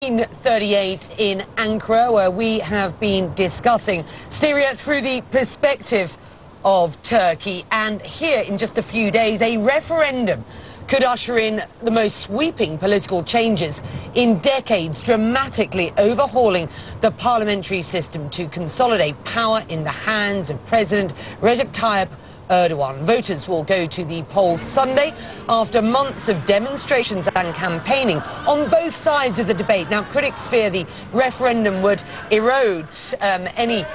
1938 in Ankara, where we have been discussing Syria through the perspective of Turkey. And here, in just a few days, a referendum could usher in the most sweeping political changes in decades, dramatically overhauling the parliamentary system to consolidate power in the hands of President Recep Tayyip Erdogan. Voters will go to the polls Sunday after months of demonstrations and campaigning on both sides of the debate. Now, critics fear the referendum would erode any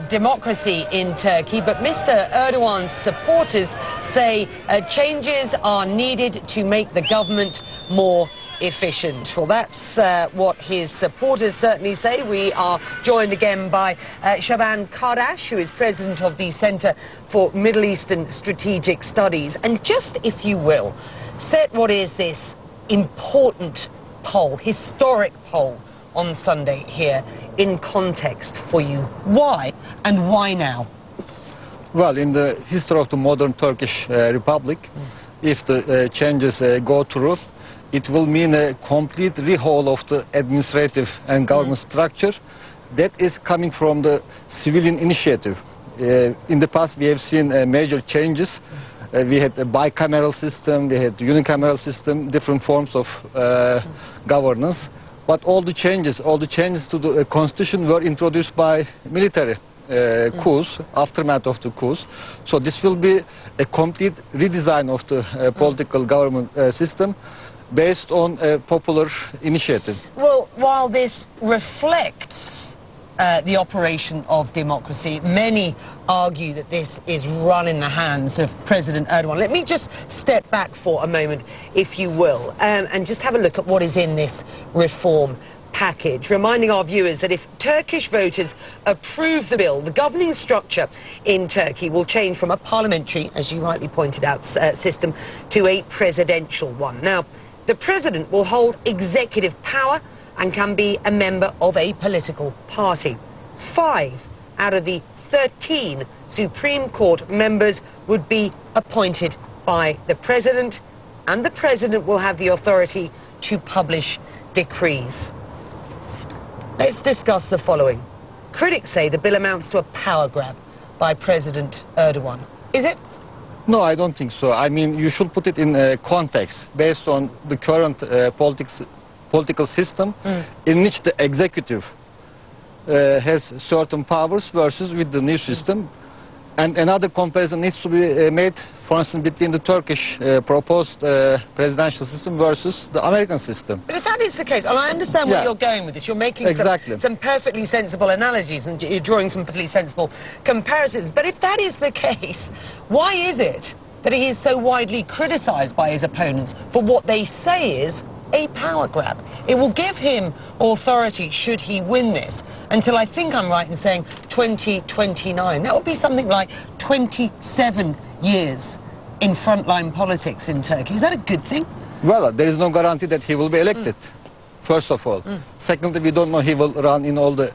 democracy in Turkey, but Mr. Erdogan's supporters say changes are needed to make the government more efficient. Well, that's what his supporters certainly say. We are joined again by Şaban Kardaş, who is president of the Center for Middle Eastern Strategic Studies. And just, if you will, set what is this important poll, historic poll on Sunday here in context for you. Why and why now? Well, in the history of the modern Turkish Republic, if the changes go through, it will mean a complete rehaul of the administrative and government structure that is coming from the civilian initiative. In the past, we have seen major changes. We had a bicameral system, we had a unicameral system, different forms of governance. But all the changes to the constitution were introduced by military coups, aftermath of the coups. So this will be a complete redesign of the political government system, based on a popular initiative. Well, while this reflects the operation of democracy, many argue that this is run in the hands of President Erdogan. Let me just step back for a moment, if you will, and just have a look at what is in this reform package, reminding our viewers that if Turkish voters approve the bill, the governing structure in Turkey will change from a parliamentary, as you rightly pointed out, system to a presidential one. Now, the president will hold executive power and can be a member of a political party. 5 out of the 13 Supreme Court members would be appointed by the president, and the president will have the authority to publish decrees. Let's discuss the following. Critics say the bill amounts to a power grab by President Erdogan. Is it? No, I don't think so. I mean, you should put it in context based on the current political system in which the executive has certain powers versus with the new system. And another comparison needs to be made, for instance, between the Turkish proposed presidential system versus the American system. But if that is the case, and I understand where you're going with this, you're making some perfectly sensible analogies and you're drawing some perfectly sensible comparisons. But if that is the case, why is it that he is so widely criticised by his opponents for what they say is a power grab? It will give him authority should he win this until, I think I'm right in saying, 2029. That would be something like 27 years in frontline politics in Turkey. Is that a good thing? Well, there is no guarantee that he will be elected, first of all. Secondly, we don't know he will run in all the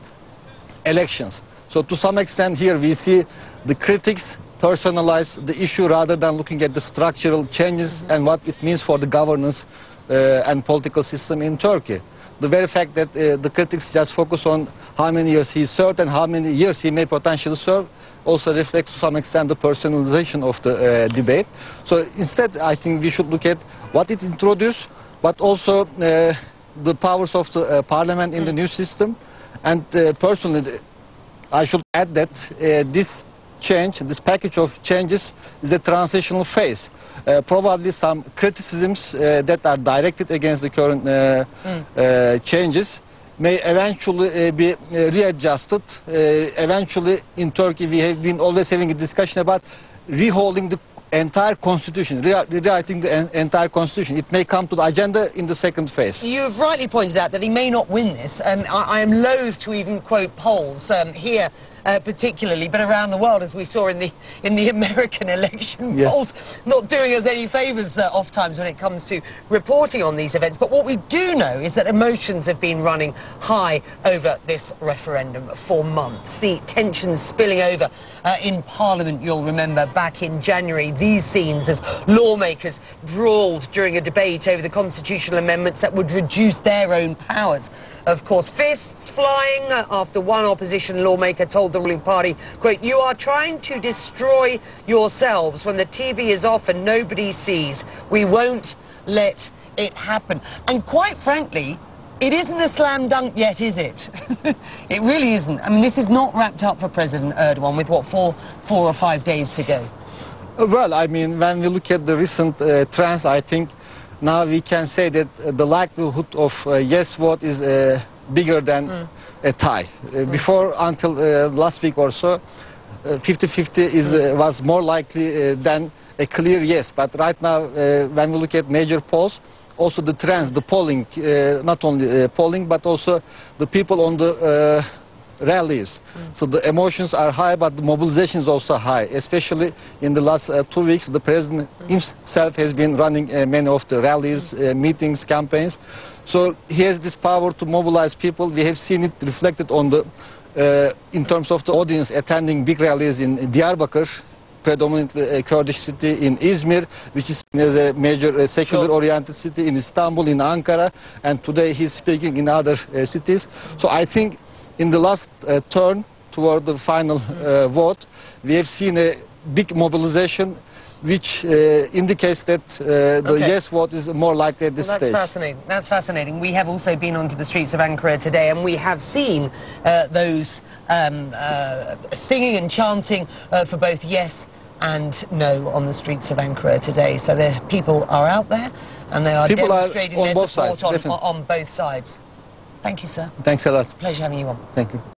elections. So to some extent here we see the critics personalize the issue rather than looking at the structural changes and what it means for the governance and political system in Turkey. The very fact that the critics just focus on how many years he served and how many years he may potentially serve also reflects to some extent the personalization of the debate. So instead, I think we should look at what it introduced, but also the powers of the parliament in the new system. And personally, I should add that this package of changes is a transitional phase. Probably some criticisms that are directed against the current changes may eventually be readjusted. Eventually, in Turkey, we have been always having a discussion about rehauling the entire constitution, rewriting the entire constitution. It may come to the agenda in the second phase. You've rightly pointed out that he may not win this. I am loath to even quote polls here particularly, but around the world, as we saw in the American election, polls not doing us any favours oft-times when it comes to reporting on these events. But what we do know is that emotions have been running high over this referendum for months. The tensions spilling over in Parliament, you'll remember, back in January. These scenes as lawmakers brawled during a debate over the constitutional amendments that would reduce their own powers. of course, fists flying after one opposition lawmaker told the ruling party, quote, "You are trying to destroy yourselves when the TV is off and nobody sees. We won't let it happen." And quite frankly, it isn't a slam dunk yet, is it? It really isn't. I mean, this is not wrapped up for President Erdogan with, what, four or 5 days to go. Well, I mean, when we look at the recent trends, I think now we can say that the likelihood of yes vote is bigger than a tie. Before, until last week or so, 50-50 was more likely than a clear yes. But right now, when we look at major polls, also the trends, the polling, not only polling, but also the people on the rallies. So the emotions are high, but the mobilization is also high. Especially in the last 2 weeks, the president himself has been running many of the rallies, meetings, campaigns. So he has this power to mobilize people. We have seen it reflected on the, in terms of the audience attending big rallies in Diyarbakır, predominantly a Kurdish city, in Izmir, which is a major secular-oriented city, in Istanbul, in Ankara, and today he's speaking in other cities. So I think in the last turn toward the final vote, we have seen a big mobilization, which indicates that the yes vote is more likely at this stage. That's fascinating. That's fascinating. We have also been onto the streets of Ankara today, and we have seen those singing and chanting for both yes and no on the streets of Ankara today. So the people are out there, and they are demonstrating their support on both sides. Thank you, sir. Thanks a lot. Pleasure having you on. Thank you.